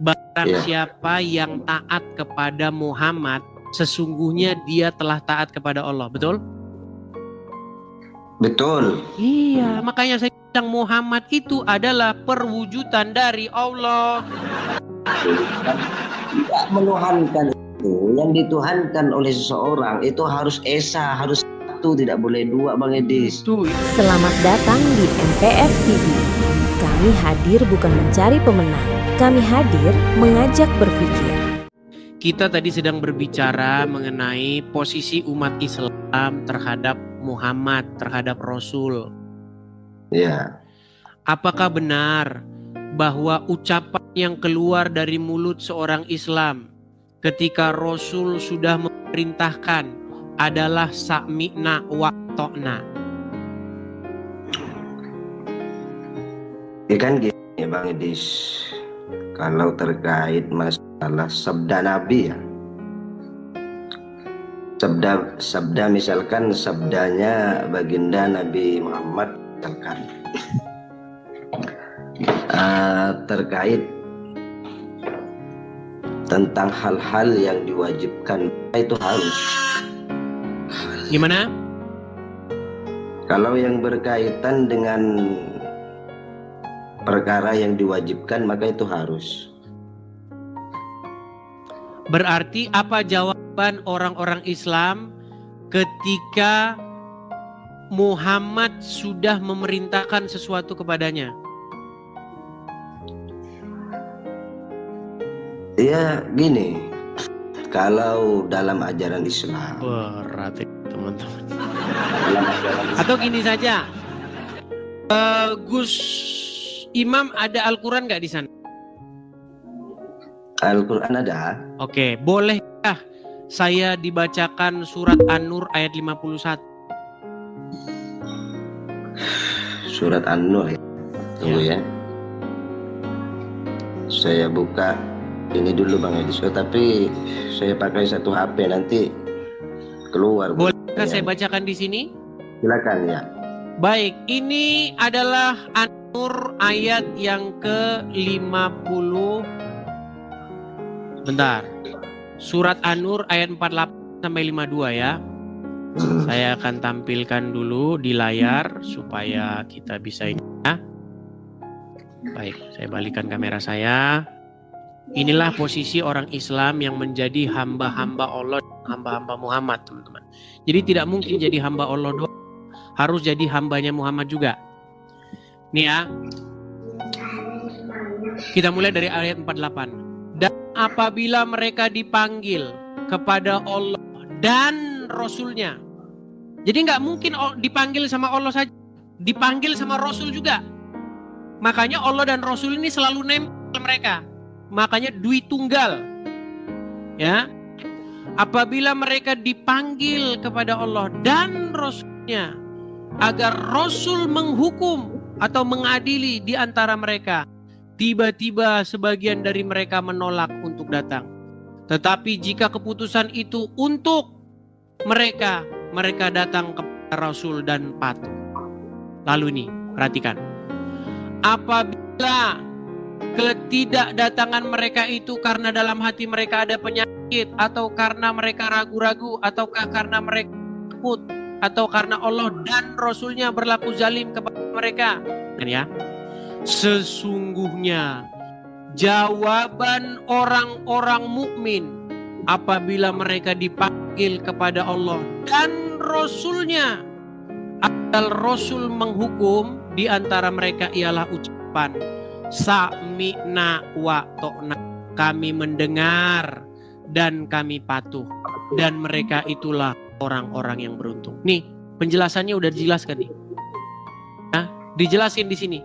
Barang siapa yang taat kepada Muhammad, sesungguhnya dia telah taat kepada Allah. Betul? Betul. Iya, makanya saya bilang Muhammad itu adalah perwujudan dari Allah. Tidak menuhankan itu. Yang dituhankan oleh seseorang itu harus esa, harus satu, tidak boleh dua, Bang Edis. Selamat datang di MPR TV. Kami hadir bukan mencari pemenang. Kami hadir mengajak berpikir. Kita tadi sedang berbicara mengenai posisi umat Islam terhadap Muhammad, terhadap Rasul. Ya. Apakah benar bahwa ucapan yang keluar dari mulut seorang Islam ketika Rasul sudah memerintahkan adalah sami'na wa ta'na? Ya kan gini Bang Edis, kalau terkait masalah sabda Nabi ya, sabda misalkan sabdanya baginda Nabi Muhammad misalkan terkait tentang hal-hal yang diwajibkan itu harus. Gimana? Kalau yang berkaitan dengan perkara yang diwajibkan maka itu harus. Berarti apa jawaban orang-orang Islam ketika Muhammad sudah memerintahkan sesuatu kepadanya? Ya gini, kalau dalam ajaran Islam berat teman-teman. Atau gini saja, Gus Imam ada Al-Quran nggak di sana? Al-Quran ada. Oke, bolehkah saya dibacakan surat An-Nur ayat 51? Surat An-Nur ya. Tunggu ya. Saya buka ini dulu Bang Edis, tapi saya pakai satu HP nanti keluar. Bolehkah saya bacakan di sini? Silakan ya. Baik, ini adalah An-Nur ayat yang ke-50. Bentar. Surat An-Nur ayat 48 sampai 52 ya. Saya akan tampilkan dulu di layar supaya kita bisa ini ya. Baik, saya balikan kamera saya. Inilah posisi orang Islam yang menjadi hamba-hamba Allah, hamba-hamba Muhammad, teman-teman. Jadi tidak mungkin jadi hamba Allah doang, harus jadi hambanya Muhammad juga. Nih ya, kita mulai dari ayat 48. Dan apabila mereka dipanggil kepada Allah dan Rasulnya, jadi nggak mungkin dipanggil sama Allah saja, dipanggil sama Rasul juga. Makanya Allah dan Rasul ini selalu nempel mereka. Makanya dui tunggal. Ya. Apabila mereka dipanggil kepada Allah dan Rasulnya agar Rasul menghukum atau mengadili di antara mereka, tiba-tiba sebagian dari mereka menolak untuk datang. Tetapi jika keputusan itu untuk mereka, mereka datang kepada Rasul dan patuh. Lalu ini, perhatikan. Apabila ketidakdatangan mereka itu karena dalam hati mereka ada penyakit, atau karena mereka ragu-ragu, ataukah karena mereka takut, atau karena Allah dan Rasulnya berlaku zalim kepada mereka, kan ya? Sesungguhnya jawaban orang-orang mukmin apabila mereka dipanggil kepada Allah dan Rasulnya asal Rasul menghukum di antara mereka ialah ucapan sami'na wa ta'na, kami mendengar dan kami patuh, dan mereka itulah orang-orang yang beruntung. Nih, penjelasannya udah dijelaskan nih. Nah, dijelasin di sini.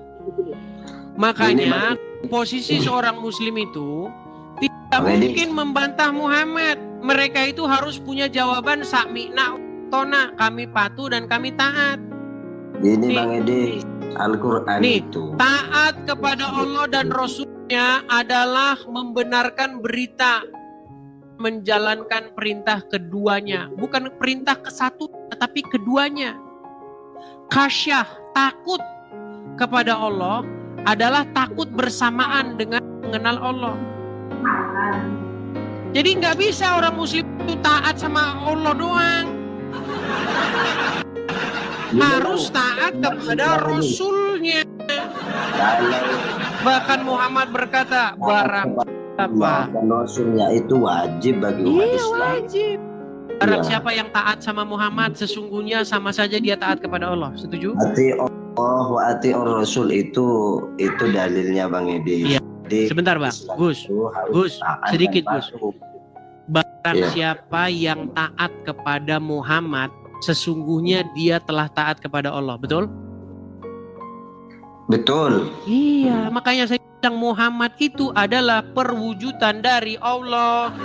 Makanya posisi seorang muslim itu tidak mungkin membantah Muhammad. Mereka itu harus punya jawaban sami'na wa ta'na, kami patuh dan kami taat. Ini Bang Edi, Al-Quran itu taat kepada Allah dan Rasulnya adalah membenarkan berita, menjalankan perintah keduanya, bukan perintah ke satu tetapi keduanya. Khasyah, takut kepada Allah adalah takut bersamaan dengan mengenal Allah. Jadi nggak bisa orang muslim itu taat sama Allah doang. Harus taat kepada Rasulnya. Bahkan Muhammad berkata, barang siapa dan Rasulnya itu wajib bagi umat Islam. wajib. Barang siapa yang taat sama Muhammad, sesungguhnya sama saja dia taat kepada Allah. Setuju? Ati Allah wa ati Rasul itu dalilnya Bang Edi. Iya. Sebentar Bang, Gus, sedikit Gus. Barang siapa yang taat kepada Muhammad, sesungguhnya dia telah taat kepada Allah. Betul? Betul. Iya, makanya saya bilang Muhammad itu adalah perwujudan dari Allah.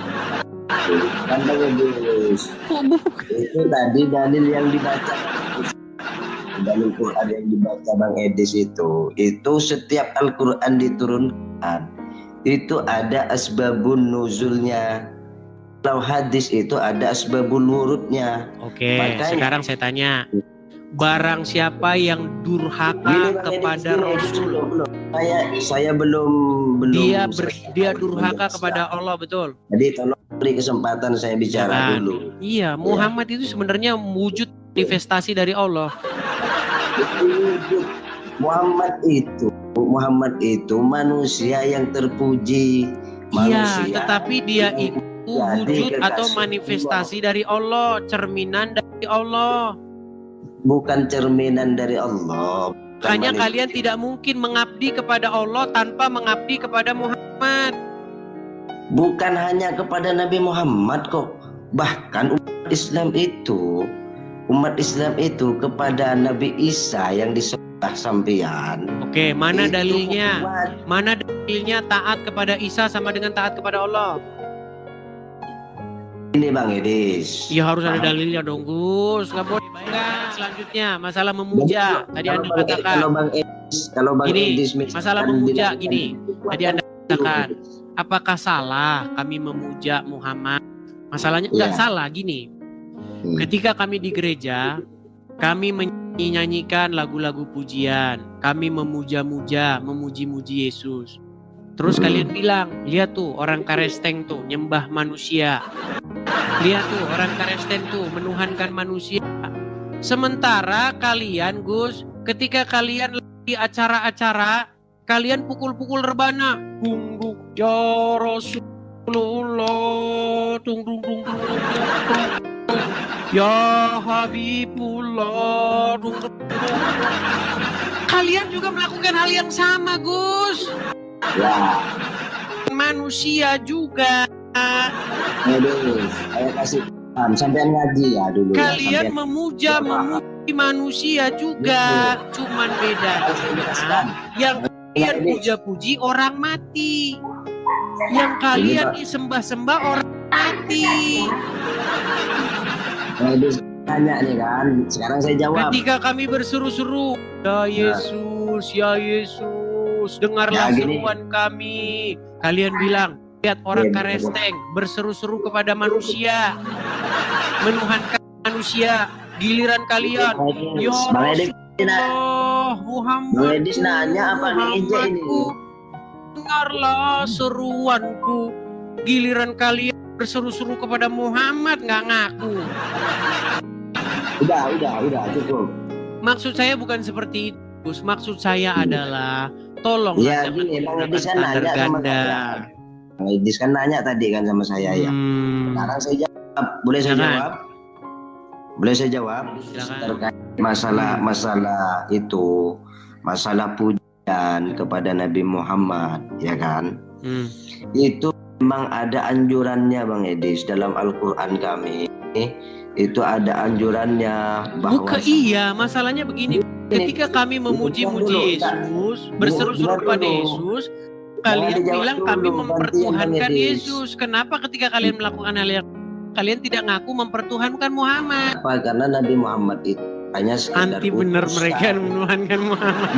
Kan Bang Edi. Itu tadi dalil yang dibaca. Dalil Quran yang dibaca Bang Edis itu setiap Al-Quran diturunkan itu ada asbabun nuzulnya. Kalau hadis itu ada asbabul wurudnya. Oke, Makanya, sekarang saya tanya, barang siapa yang durhaka kepada Rasul, saya belum dia durhaka kepada Allah, betul? Jadi tolong beri kesempatan saya bicara dulu. Iya, Muhammad itu sebenarnya wujud manifestasi dari Allah. Muhammad itu manusia yang terpuji. Iya, tetapi dia itu wujud atau manifestasi dari Allah, cerminan dari Allah. Bukan cerminan dari Allah. Makanya kalian tidak mungkin mengabdi kepada Allah tanpa mengabdi kepada Muhammad. Bukan hanya kepada Nabi Muhammad kok. Bahkan umat Islam itu kepada Nabi Isa yang disembah sampean. Oke, mana dalilnya? Mana dalilnya taat kepada Isa sama dengan taat kepada Allah? Ini Bang Edis. Ya harus ada dalilnya dong Gus. Gak boleh. Baiklah, selanjutnya masalah memuja. Tadi Anda katakan. Kalau Bang Edis masalah memuja gini. Tadi Anda katakan, apakah salah kami memuja Muhammad? Masalahnya enggak salah gini. Ketika kami di gereja, kami menyanyikan lagu-lagu pujian. Kami memuja-muja, memuji-muji Yesus. Terus kalian bilang, lihat tuh orang Karesteng tuh nyembah manusia. Lihat tuh orang Karesteng tuh menuhankan manusia. Sementara kalian Gus, ketika kalian lagi acara-acara, kalian pukul-pukul rebana. Tunggu ya Rasulullah, tunggu. Ya Habibullah, tunggu. Kalian juga melakukan hal yang sama Gus. Ya. Manusia juga. Aduh, saya kasih paham. Sampai ngaji ya dulu. Kalian memuji manusia juga. Cuman bedanya yang kalian puja-puji orang mati. Yang kalian sembah-sembah orang mati. Tanya nih kan. Sekarang saya jawab. Ketika kami berseru-seru, ya Yesus, ya Yesus, dengarlah seruan kami. Kalian bilang, lihat orang Karesteng berseru-seru kepada manusia, menuhankan manusia. Giliran kalian, ya Rasulullah Muhammad, dengarlah seruanku. Giliran kalian berseru-seru kepada Muhammad nggak ngaku. Udah cukup. Maksud saya bukan seperti itu. Maksud saya adalah tolonglah jangan menggunakan standar ganda. Bang Edis kan nanya tadi kan sama saya ya. Sekarang saya jawab. Boleh saya jawab? Boleh saya jawab? Terkait masalah itu, masalah pujian kepada Nabi Muhammad, ya kan? Itu memang ada anjurannya Bang Edis dalam Al-Quran kami. Itu ada anjurannya bahwa masalahnya begini. Ketika kami memuji-muji Yesus, berseru-seru kepada Yesus, kalian bilang kami mempertuhankan Yesus. Kenapa ketika kalian melakukan hal yang kalian tidak ngaku mempertuhankan Muhammad? Karena Nabi Muhammad itu hanya sekedar anti benar mereka yang menuhankan Muhammad.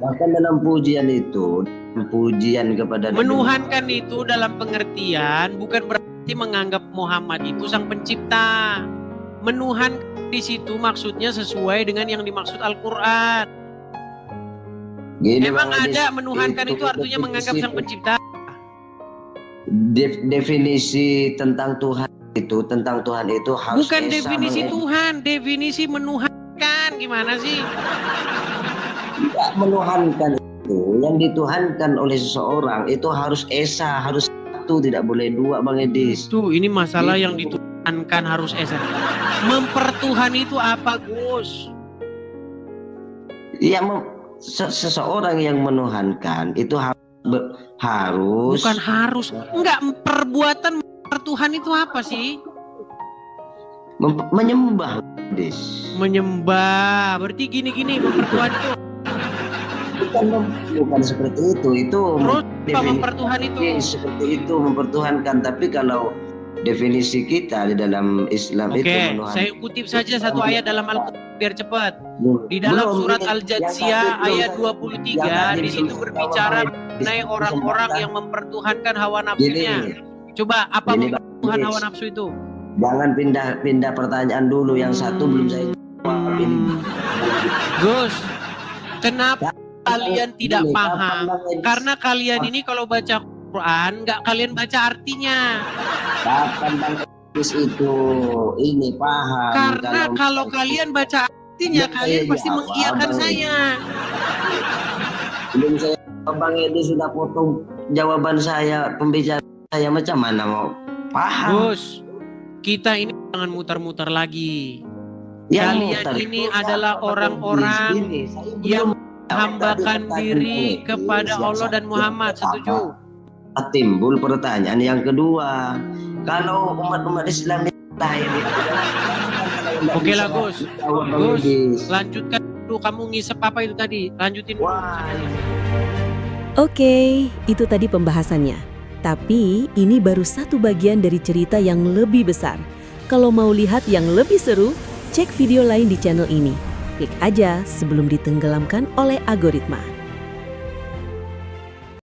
Bahkan dalam pujian itu, pujian kepada menuhankan itu dalam pengertian bukan berarti menganggap Muhammad itu sang pencipta. Menuhankan di situ maksudnya sesuai dengan yang dimaksud Al-Quran. Gini, Emang Bang Edis, ada menuhankan itu artinya menganggap sang pencipta? Definisi tentang Tuhan itu harus Bukan esa, definisi Bang Edis. Tuhan, definisi menuhankan. Gimana sih? Tidak menuhankan itu, yang dituhankan oleh seseorang itu harus esa, harus satu, tidak boleh dua, Bang Edis. Tuh, ini masalah Itu. yang dituhankan harus esa. Mempertuhan itu apa, Gus? Ya, seseorang yang menuhankan itu harus. Bukan harus. Enggak, perbuatan mempertuhan itu apa sih? Menyembah, Des. Menyembah. Berarti gini-gini mempertuhan itu. Bukan seperti itu. Itu Terus apa mempertuhan itu? Seperti itu mempertuhankan. Tapi kalau definisi kita di dalam Islam itu menuhankan. Saya kutip saja satu ayat dalam Al-Quran biar cepat. Di dalam surat Al-Jatsiyah ayat 23 di situ berbicara mengenai orang-orang yang mempertuhankan hawa nafsunya. Coba apa mempertuhan hawa nafsu itu? Jangan pindah pertanyaan dulu, yang satu belum saya jawab ini. Gus, kenapa kalian tidak paham? Karena kalian ini kalau baca Quran nggak kalian baca artinya. Kapan Bang Edis itu ini paham? Karena kalau kalian baca artinya kalian pasti mengiyakan saya. Belum saya, Bang Edis sudah potong jawaban saya, pembicaraan saya, macam mana mau paham? Gus, kita ini jangan muter-muter lagi. Ya, Kalian ini adalah orang-orang yang hambakan diri kepada Allah dan Muhammad. Setuju? Timbul pertanyaan yang kedua, kalau umat-umat Islam lain itu, oke lah Gus, lanjutkan dulu. Kamu ngisep apa itu tadi? Lanjutin dulu. Oke, itu tadi pembahasannya. Tapi ini baru satu bagian dari cerita yang lebih besar. Kalau mau lihat yang lebih seru, cek video lain di channel ini. Klik aja sebelum ditenggelamkan oleh algoritma.